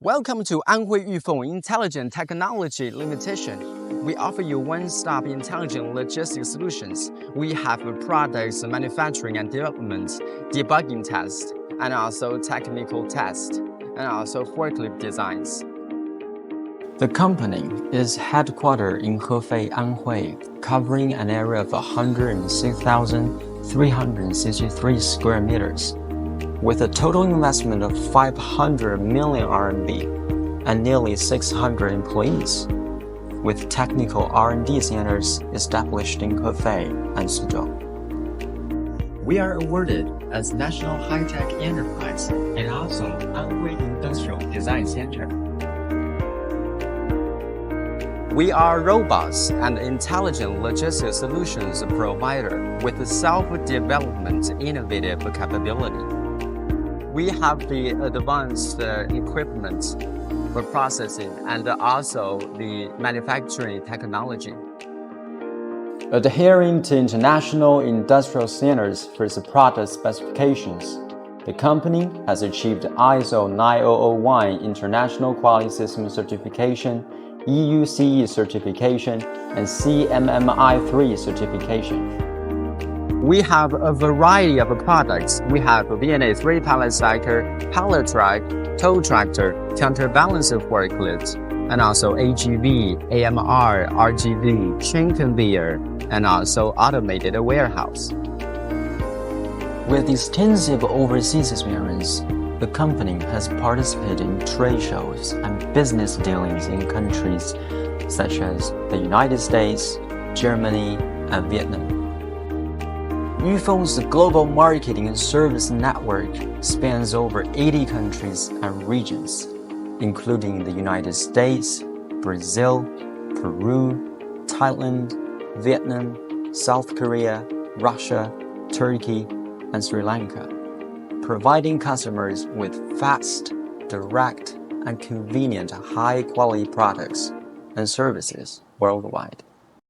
Welcome to Anhui Yufeng Intelligent Technology Limitation. We offer you one-stop intelligent logistics solutions. We have products manufacturing and development, debugging test, and also technical test, and also forklift designs. The company is headquartered in Hefei, Anhui, covering an area of 106,363 square meters. With a total investment of 500 million RMB and nearly 600 employees, with technical R&D centers established in Hefei and Suzhou. We are awarded as National High-Tech Enterprise and also Anhui Industrial Design Center. We are a robust and intelligent logistics solutions provider with self-development innovative capability. We have the advanced equipment for processing and also the manufacturing technology. Adhering to international industrial standards for its product specifications, the company has achieved ISO 9001 International Quality System Certification, EUCE certification, and CMMI3 certification. We have a variety of products. We have VNA 3 pallet stacker, pallet truck, tow tractor, counterbalancer forklift, and also AGV, AMR, RGV, chain conveyor, and also automated warehouse. With extensive overseas experience, the company has participated in trade shows and business dealings in countries such as the United States, Germany, and Vietnam. Yufeng's global marketing and service network spans over 80 countries and regions, including the United States, Brazil, Peru, Thailand, Vietnam, South Korea, Russia, Turkey, and Sri Lanka, providing customers with fast, direct, and convenient high-quality products and services worldwide.